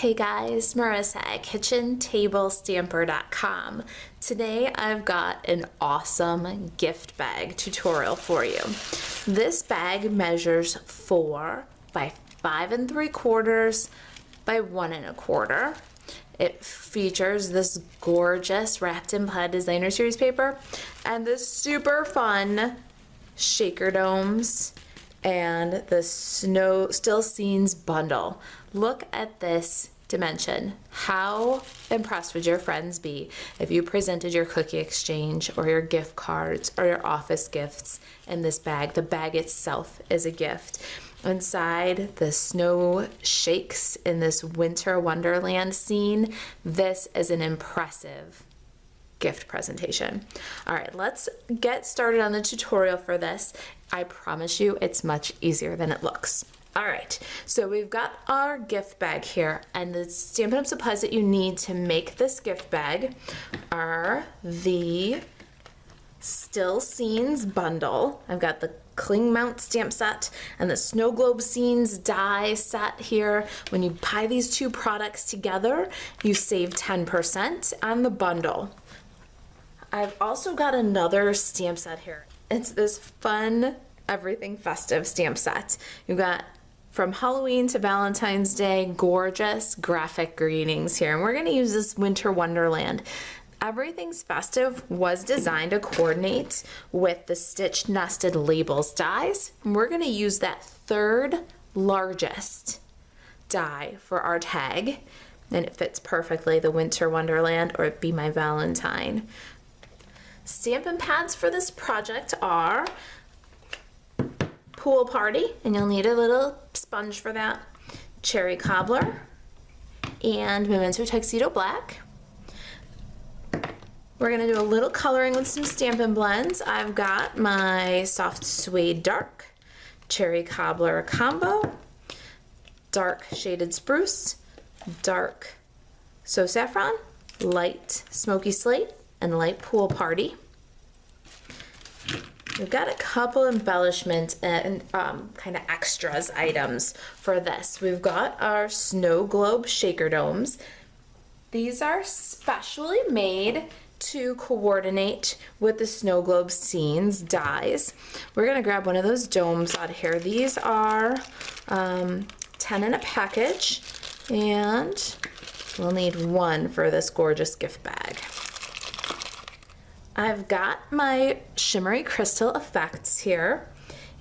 Hey guys, Marissa at KitchenTableStamper.com. Today I've got an awesome gift bag tutorial for you. This bag measures 4 by 5 3/4 by 1 1/4. It features this gorgeous wrapped in plaid designer series paper and this super fun shaker domes and the snow still scenes bundle. Look at this dimension. How impressed would your friends be if you presented your cookie exchange or your gift cards or your office gifts in this bag? The bag itself is a gift. Inside, the snow shakes in this winter wonderland scene. This is an impressive gift presentation. All right, let's get started on the tutorial for this. I promise you it's much easier than it looks. All right, so we've got our gift bag here, and the Stampin' Up! Supplies that you need to make this gift bag are the Still Scenes bundle. I've got the cling mount stamp set and the snow globe scenes die set here. When you buy these two products together, you save 10% on the bundle. I've also got another stamp set here. It's this fun everything festive stamp set. You've got from Halloween to Valentine's Day, gorgeous graphic greetings here. And we're gonna use this winter wonderland. Everything's Festive was designed to coordinate with the stitched nested labels dies. And we're gonna use that third largest die for our tag. And it fits perfectly, the winter wonderland or Be My Valentine. Stampin' pads for this project are Pool Party, and you'll need a little sponge for that, Cherry Cobbler, and Memento Tuxedo Black. We're gonna do a little coloring with some Stampin' blends. I've got my Soft Suede Dark, Cherry Cobbler Combo, Dark Shaded Spruce, Dark So Saffron, Light Smoky Slate, and Light Pool Party. We've got a couple embellishment and kind of extras items for this. We've got our snow globe shaker domes. These are specially made to coordinate with the snow globe scenes dies. We're gonna grab one of those domes out of here. These are 10 in a package, and we'll need one for this gorgeous gift bag. I've got my shimmery crystal effects here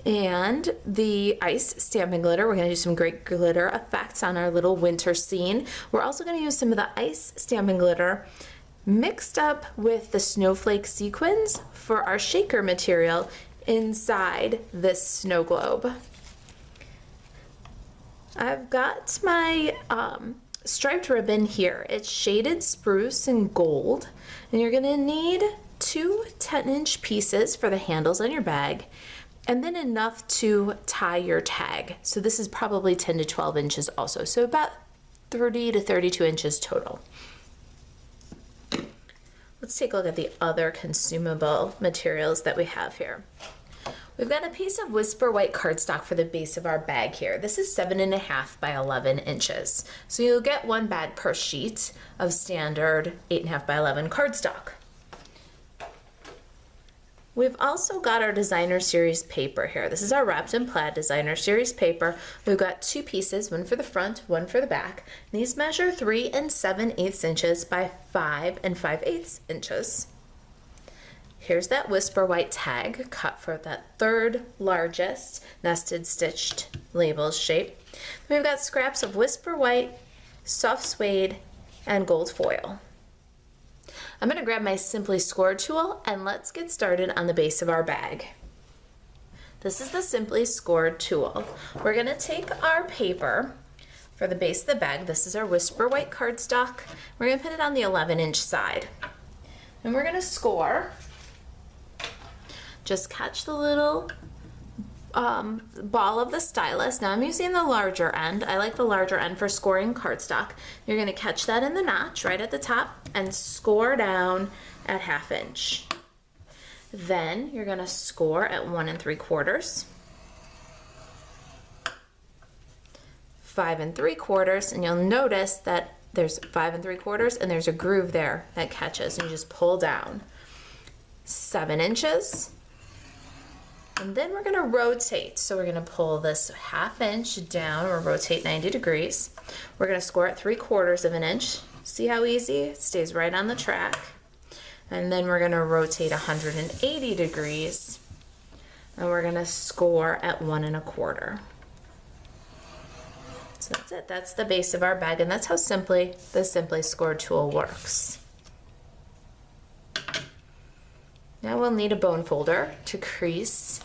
and the ice stamping glitter. We're going to do some great glitter effects on our little winter scene. We're also going to use some of the ice stamping glitter mixed up with the snowflake sequins for our shaker material inside this snow globe. I've got my striped ribbon here. It's shaded spruce and gold, and you're going to need 2 10-inch pieces for the handles on your bag, and then enough to tie your tag. So this is probably 10 to 12 inches also, so about 30 to 32 inches total. Let's take a look at the other consumable materials that we have here. We've got a piece of Whisper White cardstock for the base of our bag here. This is 7.5 by 11 inches. So you'll get one bag per sheet of standard 8.5 by 11 cardstock. We've also got our designer series paper here. This is our wrapped in plaid designer series paper. We've got 2 pieces, one for the front, one for the back. These measure 3 7/8 inches by 5 5/8 inches. Here's that Whisper White tag cut for that third largest nested stitched labels shape. We've got scraps of Whisper White, soft suede, and gold foil. I'm going to grab my Simply Score tool and let's get started on the base of our bag. This is the Simply Score tool. We're going to take our paper for the base of the bag. This is our Whisper White cardstock. We're going to put it on the 11-inch side. And we're going to score. Just catch the little ball of the stylus. Now I'm using the larger end. I like the larger end for scoring cardstock. You're going to catch that in the notch right at the top and score down at 1/2 inch. Then you're going to score at 1 3/4. 5 3/4, and you'll notice that there's 5 3/4 and there's a groove there that catches, and you just pull down 7 inches. And then we're gonna rotate. So we're gonna pull this 1/2 inch down or rotate 90 degrees. We're gonna score at 3/4 of an inch. See how easy? It stays right on the track. And then we're gonna rotate 180 degrees, and we're gonna score at 1 1/4. So that's it. That's the base of our bag, and that's how simply the Simply Score tool works. Now we'll need a bone folder to crease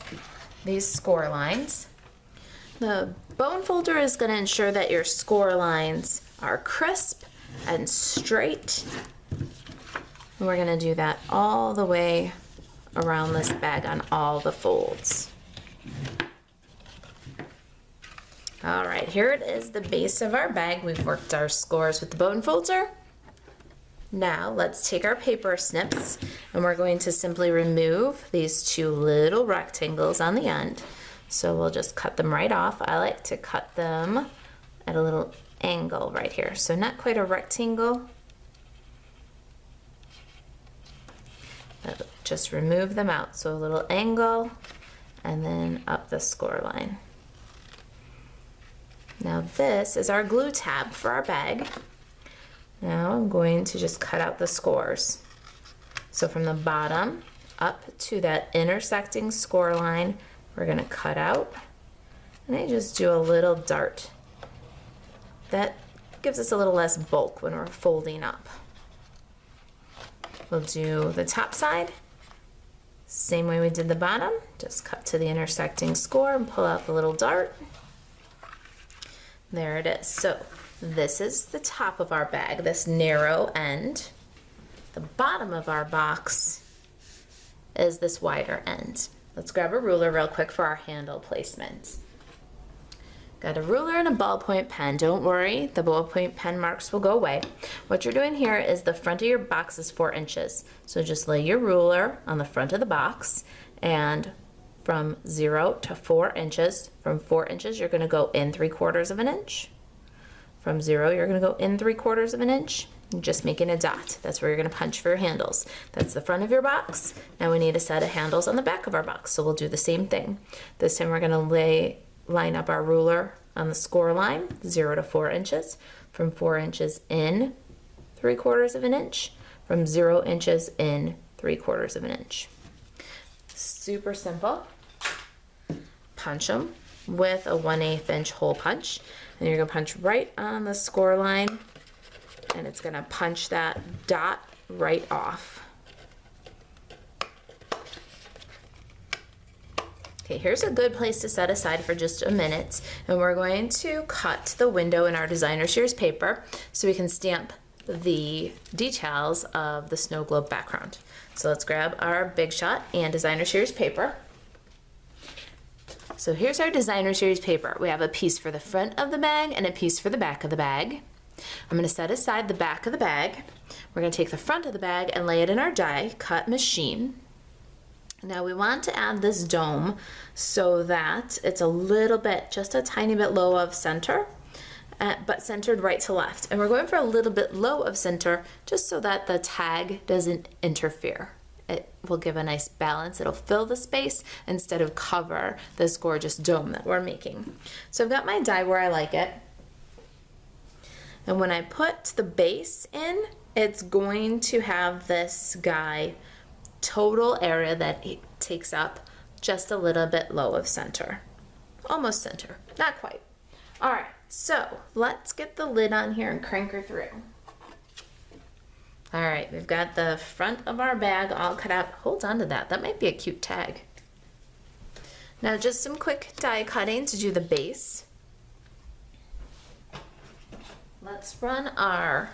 these score lines. The bone folder is going to ensure that your score lines are crisp and straight. And we're going to do that all the way around this bag on all the folds. All right, here it is, the base of our bag. We've worked our scores with the bone folder. Now let's take our paper snips, and we're going to simply remove these 2 little rectangles on the end. So we'll just cut them right off. I like to cut them at a little angle right here. So not quite a rectangle. Just remove them out. So a little angle and then up the score line. Now this is our glue tab for our bag. Now I'm going to just cut out the scores. So from the bottom up to that intersecting score line, we're going to cut out, and I just do a little dart. That gives us a little less bulk when we're folding up. We'll do the top side, same way we did the bottom, just cut to the intersecting score and pull out the little dart. There it is. So this is the top of our bag, this narrow end. The bottom of our box is this wider end. Let's grab a ruler real quick for our handle placement. Got a ruler and a ballpoint pen. Don't worry, the ballpoint pen marks will go away. What you're doing here is the front of your box is 4 inches. So just lay your ruler on the front of the box, and from 0 to 4 inches, from 4 inches you're going to go in 3/4 of an inch. From 0 you're going to go in 3/4 of an inch. You're just making a dot. That's where you're going to punch for your handles. That's the front of your box. Now we need a set of handles on the back of our box, so we'll do the same thing. This time we're going to line up our ruler on the score line, 0 to 4 inches. From 4 inches in 3/4 of an inch. From 0 inches in 3/4 of an inch. Super simple. Punch them with a 1/8 inch hole punch, and you're going to punch right on the score line, and it's going to punch that dot right off. Okay, here's a good place to set aside for just a minute, and we're going to cut the window in our designer series paper so we can stamp the details of the snow globe background. So let's grab our Big Shot and designer series paper. So here's our designer series paper. We have a piece for the front of the bag and a piece for the back of the bag. I'm going to set aside the back of the bag. We're going to take the front of the bag and lay it in our die cut machine. Now we want to add this dome so that it's a little bit, just a tiny bit low of center, but centered right to left. And we're going for a little bit low of center just so that the tag doesn't interfere. It will give a nice balance. It'll fill the space instead of cover this gorgeous dome that we're making. So I've got my die where I like it. And when I put the base in, it's going to have this guy total area that it takes up just a little bit low of center. Almost center, not quite. All right, so let's get the lid on here and crank her through. All right, we've got the front of our bag all cut out. Hold on to that, that might be a cute tag. Now just some quick die cutting to do the base. Let's run our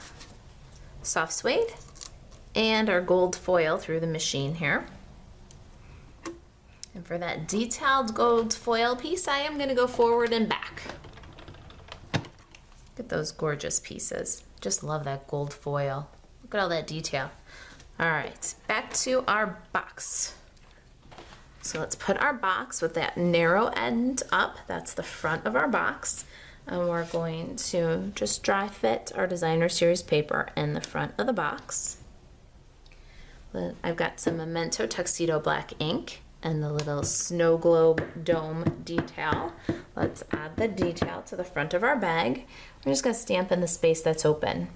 soft suede and our gold foil through the machine here. And for that detailed gold foil piece, I am gonna go forward and back. Look at those gorgeous pieces. Just love that gold foil. Look at all that detail. All right, back to our box. So let's put our box with that narrow end up. That's the front of our box. And we're going to just dry fit our designer series paper in the front of the box. I've got some Memento Tuxedo black ink and the little snow globe dome detail. Let's add the detail to the front of our bag. We're just gonna stamp in the space that's open.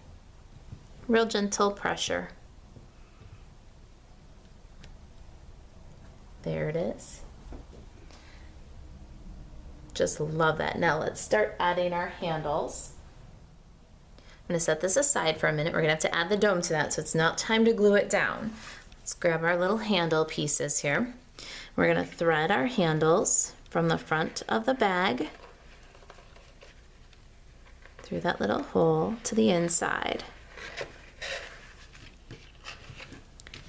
Real gentle pressure. There it is. Just love that. Now let's start adding our handles. I'm gonna set this aside for a minute. We're gonna have to add the dome to that, so it's not time to glue it down. Let's grab our little handle pieces here. We're gonna thread our handles from the front of the bag through that little hole to the inside.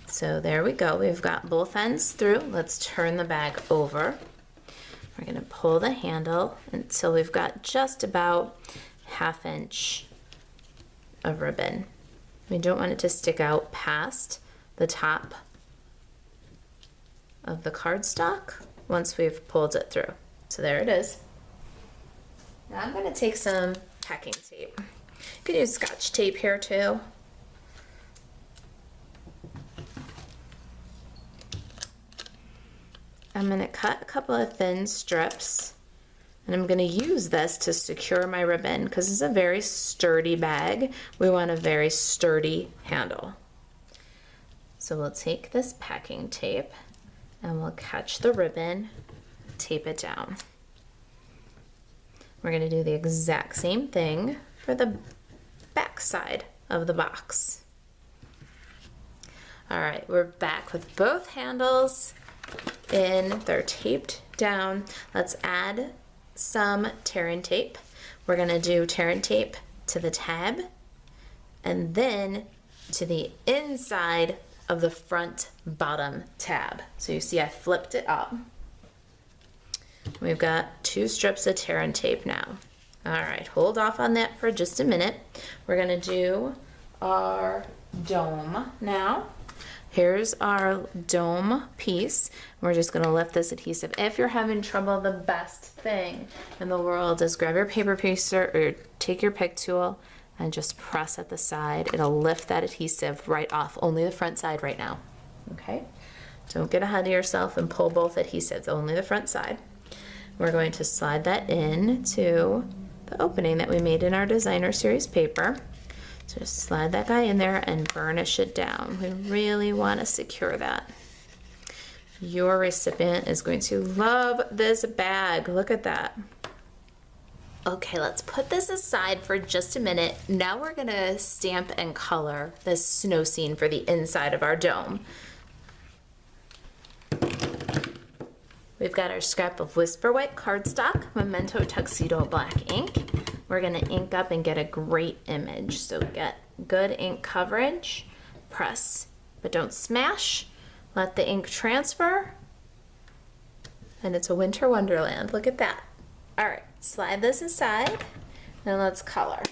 So there we go. We've got both ends through. Let's turn the bag over. We're gonna pull the handle until we've got just about 1/2 inch of ribbon. We don't want it to stick out past the top of the cardstock once we've pulled it through. So there it is. Now I'm gonna take some packing tape. You could use Scotch tape here too. I'm going to cut a couple of thin strips, and I'm going to use this to secure my ribbon because it's a very sturdy bag. We want a very sturdy handle. So we'll take this packing tape and we'll catch the ribbon, tape it down. We're going to do the exact same thing for the back side of the box. All right, we're back with both handles in, they're taped down. Let's add some tear-in tape. We're gonna do tear-in tape to the tab and then to the inside of the front bottom tab. So you see I flipped it up. We've got 2 strips of tear-in tape now. All right, hold off on that for just a minute. We're gonna do our dome now. Here's our dome piece. We're just gonna lift this adhesive. If you're having trouble, the best thing in the world is grab your paper paster or take your pick tool and just press at the side. It'll lift that adhesive right off. Only the front side right now, okay? Don't get ahead of yourself and pull both adhesives, only the front side. We're going to slide that in to the opening that we made in our designer series paper. So just slide that guy in there and burnish it down. We really want to secure that. Your recipient is going to love this bag. Look at that. Okay, let's put this aside for just a minute. Now we're gonna stamp and color this snow scene for the inside of our dome. We've got our scrap of Whisper White cardstock, Memento Tuxedo black ink. We're gonna ink up and get a great image. So get good ink coverage, press, but don't smash. Let the ink transfer, and it's a winter wonderland. Look at that. All right, slide this aside, and let's color.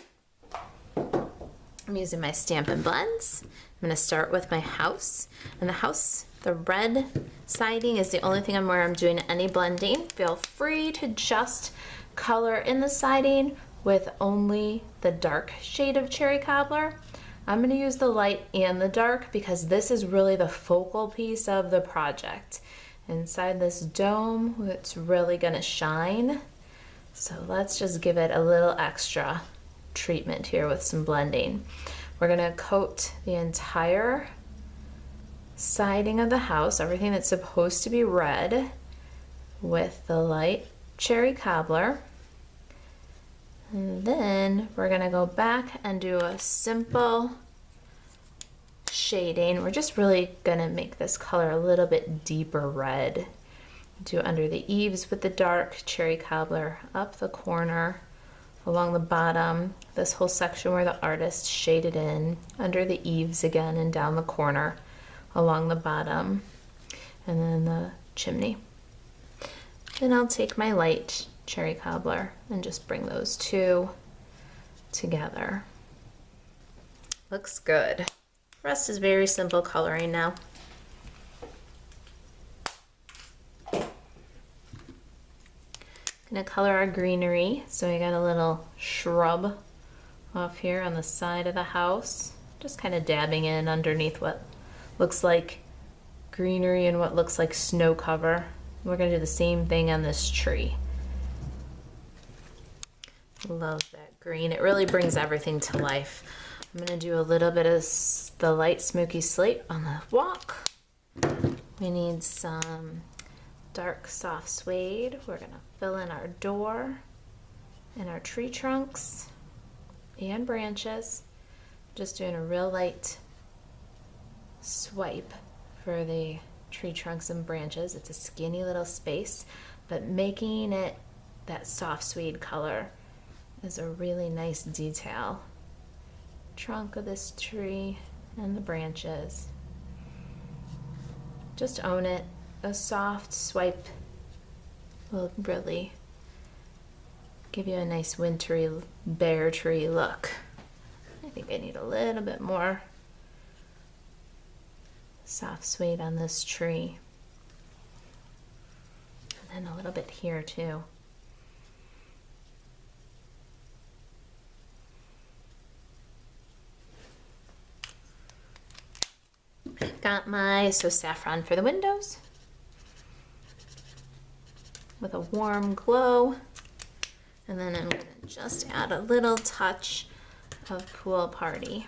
I'm using my Stampin' Blends. I'm gonna start with my house. And the house, the red siding is the only thing where I'm doing any blending. Feel free to just color in the siding with only the dark shade of Cherry Cobbler. I'm gonna use the light and the dark because this is really the focal piece of the project. Inside this dome, it's really gonna shine. So let's just give it a little extra treatment here with some blending. We're gonna coat the entire siding of the house, everything that's supposed to be red, with the light Cherry Cobbler. And then we're gonna go back and do a simple shading. We're just really gonna make this color a little bit deeper red. Do under the eaves with the dark Cherry Cobbler, up the corner, along the bottom, this whole section where the artist shaded in, under the eaves again, and down the corner, along the bottom, and then the chimney. Then I'll take my light Cherry Cobbler and just bring those two together. Looks good. The rest is very simple coloring now. Gonna color our greenery. So we got a little shrub off here on the side of the house. Just kind of dabbing in underneath what looks like greenery and what looks like snow cover. We're gonna do the same thing on this tree. Love that green. It really brings everything to life. I'm gonna do a little bit of the light smoky slate on the walk. We need some dark soft suede. We're gonna fill in our door and our tree trunks and branches. Just doing a real light swipe for the tree trunks and branches. It's a skinny little space, but making it that soft suede color is a really nice detail. Trunk of this tree and the branches. Just own it. A soft swipe will really give you a nice wintry bare tree look. I think I need a little bit more soft suede on this tree. And then a little bit here too. Got my saffron for the windows with a warm glow. And then I'm gonna just add a little touch of Pool Party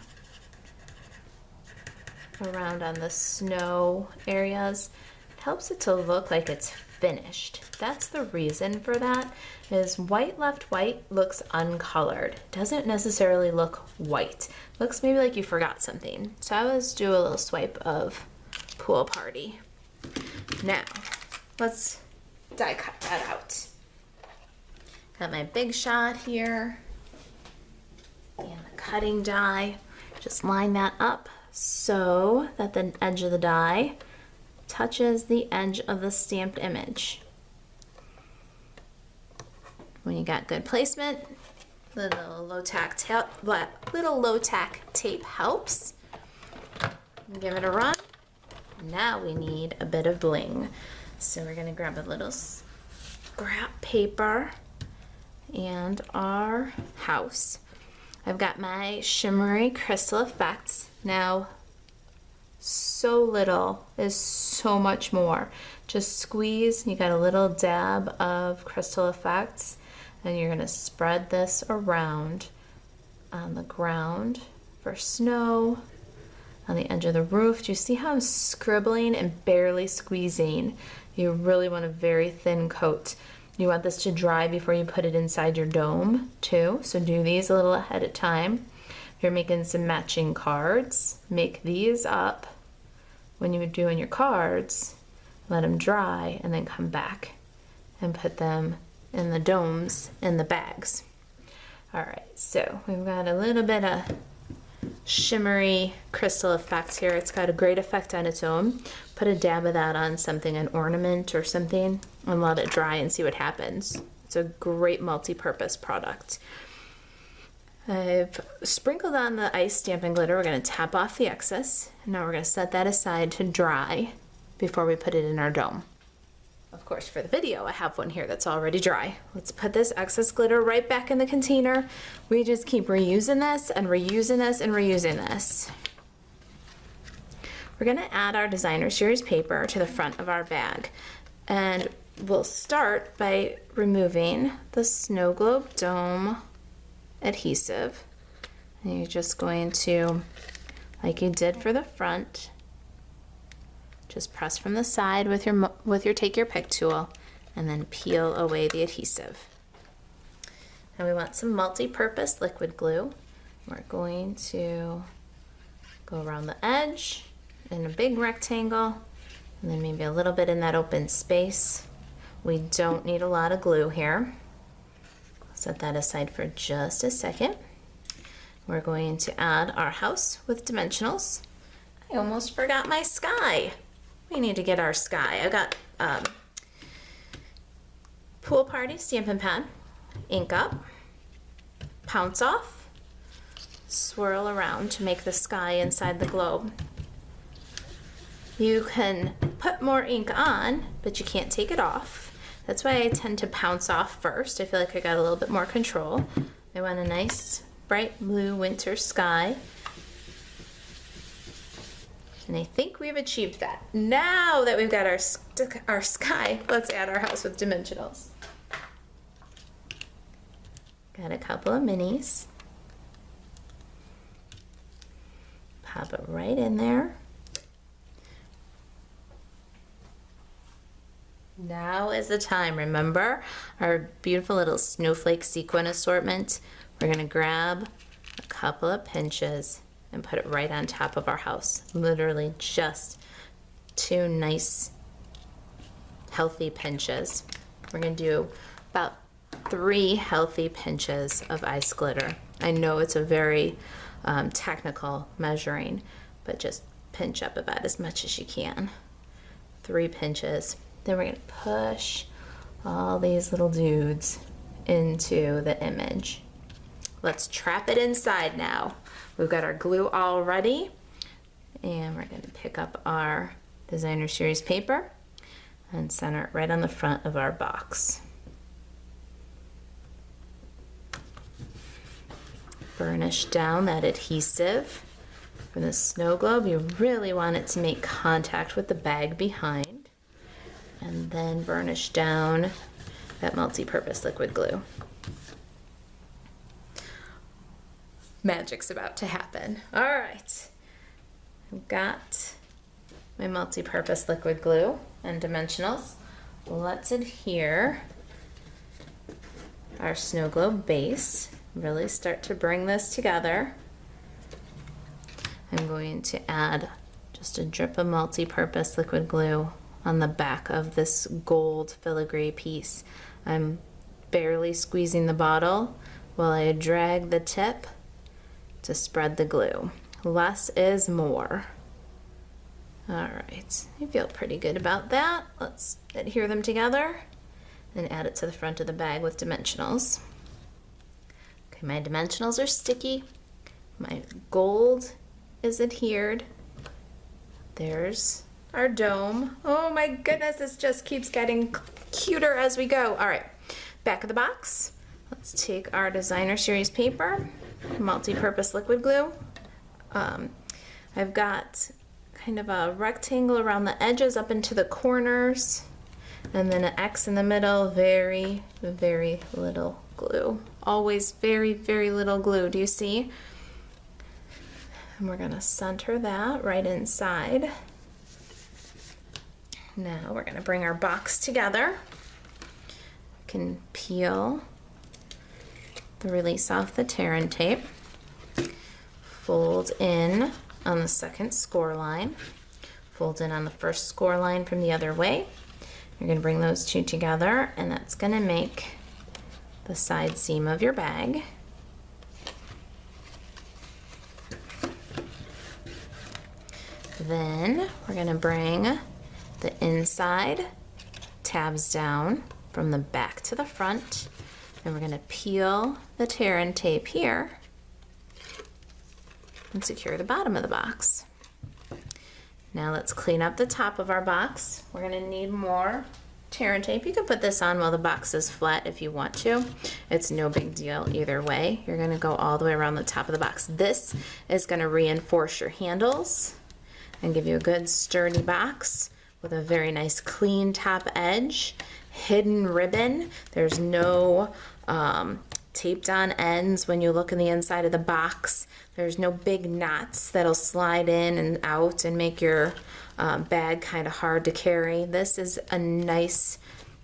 around on the snow areas. It helps it to look like it's finished. That's the reason for that, is white left white looks uncolored. It doesn't necessarily look white. It looks maybe like you forgot something. So I always do a little swipe of Pool Party. Now, let's die cut that out. Got my Big Shot here and a cutting die. Just line that up so that the edge of the die touches the edge of the stamped image. When you got good placement, little low tack tape helps. Give it a run. Now we need a bit of bling. So we're gonna grab a little scrap paper and our house. I've got my shimmery crystal effects. Now, so little is so much more. Just squeeze, you got a little dab of crystal effects, and you're gonna spread this around on the ground for snow, on the edge of the roof. Do you see how I'm scribbling and barely squeezing? You really want a very thin coat. You want this to dry before you put it inside your dome too, so do these a little ahead of time. If you're making some matching cards, make these up when you would do in your cards, let them dry, and then come back and put them in the domes in the bags. All right, so we've got a little bit of shimmery crystal effects here. It's got a great effect on its own. Put a dab of that on something, an ornament or something, and let it dry and see what happens. It's a great multi-purpose product. I've sprinkled on the ice Stampin' Glitter. We're going to tap off the excess. Now we're going to set that aside to dry before we put it in our dome. Of course, for the video, I have one here that's already dry. Let's put this excess glitter right back in the container. We just keep reusing this and reusing this and reusing this. We're going to add our Designer Series paper to the front of our bag. And we'll start by removing the snow globe dome adhesive. And you're just going to, like you did for the front, just press from the side with your take your pick tool and then peel away the adhesive. Now we want some multi-purpose liquid glue. We're going to go around the edge in a big rectangle and then maybe a little bit in that open space. We don't need a lot of glue here. Set that aside for just a second. We're going to add our house with dimensionals. I almost forgot my sky. We need to get our sky. I got Pool Party Stampin' Pad, ink up, pounce off, swirl around to make the sky inside the globe. You can put more ink on, but you can't take it off. That's why I tend to pounce off first. I feel like I got a little bit more control. I want a nice bright blue winter sky. And I think we've achieved that. Now that we've got our sky, let's add our house with dimensionals. Got a couple of minis. Pop it right in there. Now is the time. Remember our beautiful little snowflake sequin assortment? We're gonna grab a couple of pinches and put it right on top of our house. Literally just 2 nice, healthy pinches. We're gonna do about 3 healthy pinches of ice glitter. I know it's a very technical measuring, but just pinch up about as much as you can. 3 pinches. Then we're gonna push all these little dudes into the image. Let's trap it inside now. We've got our glue all ready, and we're gonna pick up our designer series paper and center it right on the front of our box. Burnish down that adhesive. For the snow globe, you really want it to make contact with the bag behind. And then burnish down that multi-purpose liquid glue. Magic's about to happen. All right, I've got my multi-purpose liquid glue and dimensionals. Let's adhere our snow globe base. Really start to bring this together. I'm going to add just a drip of multi-purpose liquid glue on the back of this gold filigree piece. I'm barely squeezing the bottle while I drag the tip to spread the glue. Less is more. All right, I feel pretty good about that. Let's adhere them together and add it to the front of the bag with dimensionals. Okay, my dimensionals are sticky. My gold is adhered. There's our dome. Oh my goodness, this just keeps getting cuter as we go. All right, back of the box. Let's take our designer series paper, multi-purpose liquid glue. I've got kind of a rectangle around the edges up into the corners, and then an X in the middle. Very, very little glue. Always very, very little glue. Do you see? And we're gonna center that right inside. Now we're gonna bring our box together. We can peel the release off the tear and tape. Fold in on the second score line. Fold in on the first score line from the other way. You're gonna bring those 2 together, and that's gonna make the side seam of your bag. Then we're gonna bring the inside tabs down from the back to the front, and we're gonna peel the tear and tape here and secure the bottom of the box. Now let's clean up the top of our box. We're gonna need more tear and tape. You can put this on while the box is flat if you want to. It's no big deal either way. You're gonna go all the way around the top of the box. This is gonna reinforce your handles and give you a good sturdy box with a very nice clean top edge. Hidden ribbon. There's no taped on ends when you look in the inside of the box. There's no big knots that'll slide in and out and make your bag kind of hard to carry. This is a nice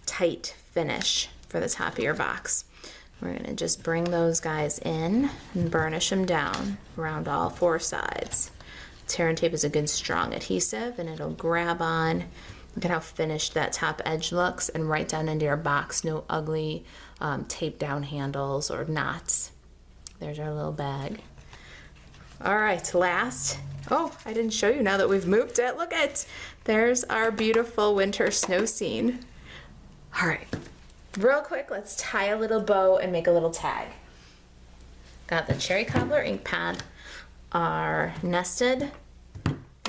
tight finish for the top of your box. We're gonna just bring those guys in and burnish them down around all 4 sides. Tear and tape is a good strong adhesive, and it'll grab on. Look at how finished that top edge looks, and right down into your box. No ugly tape down handles or knots. There's our little bag. All right, last. Oh, I didn't show you now that we've moved it. Look at, there's our beautiful winter snow scene. All right, real quick, let's tie a little bow and make a little tag. Got the cherry cobbler ink pad, our nested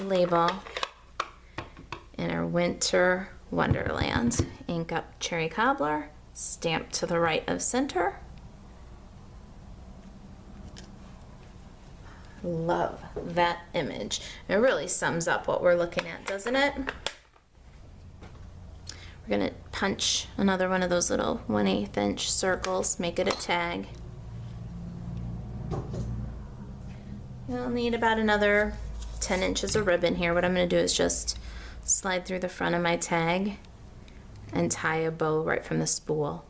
label, and our winter Wonderland. Ink up cherry cobbler, stamp to the right of center. Love that image. It really sums up what we're looking at, doesn't it? We're gonna punch another one of those little 1/8 inch circles, make it a tag. You'll need about another 10 inches of ribbon here. What I'm gonna do is just slide through the front of my tag and tie a bow right from the spool.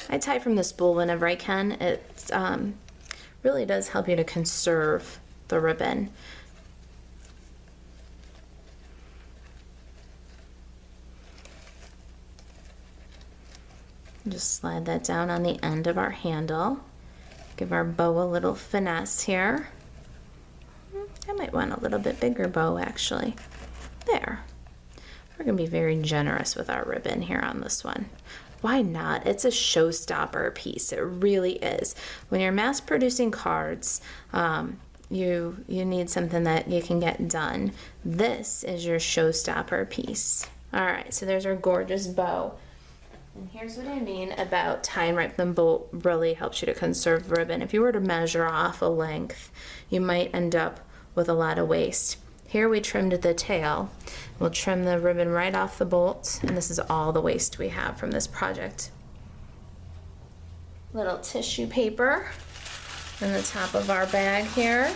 I tie from the spool whenever I can. It really does help you to conserve the ribbon. Just slide that down on the end of our handle. Give our bow a little finesse here. I might want a little bit bigger bow actually. There. We're going to be very generous with our ribbon here on this one. Why not? It's a showstopper piece. It really is. When you're mass producing cards, you need something that you can get done. This is your showstopper piece. All right, so there's our gorgeous bow. And here's what I mean about tying right from the bolt really helps you to conserve ribbon. If you were to measure off a length, you might end up with a lot of waste. Here we trimmed the tail. We'll trim the ribbon right off the bolt, and this is all the waste we have from this project. Little tissue paper in the top of our bag here.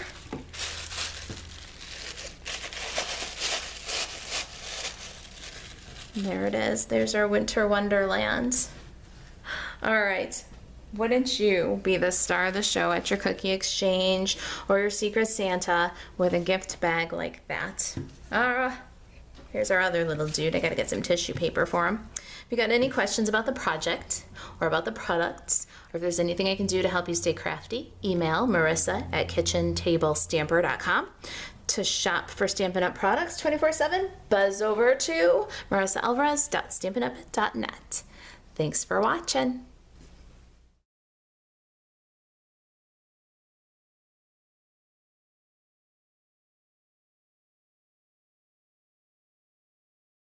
There it is. There's our winter wonderland. All right. Wouldn't you be the star of the show at your cookie exchange or your Secret Santa with a gift bag like that? Here's our other little dude. I gotta get some tissue paper for him. If you got any questions about the project or about the products, or if there's anything I can do to help you stay crafty, email marissa@kitchentablestamper.com. To shop for Stampin' Up! Products 24/7, buzz over to marisaalvarez.stampinup.net. Thanks for watching.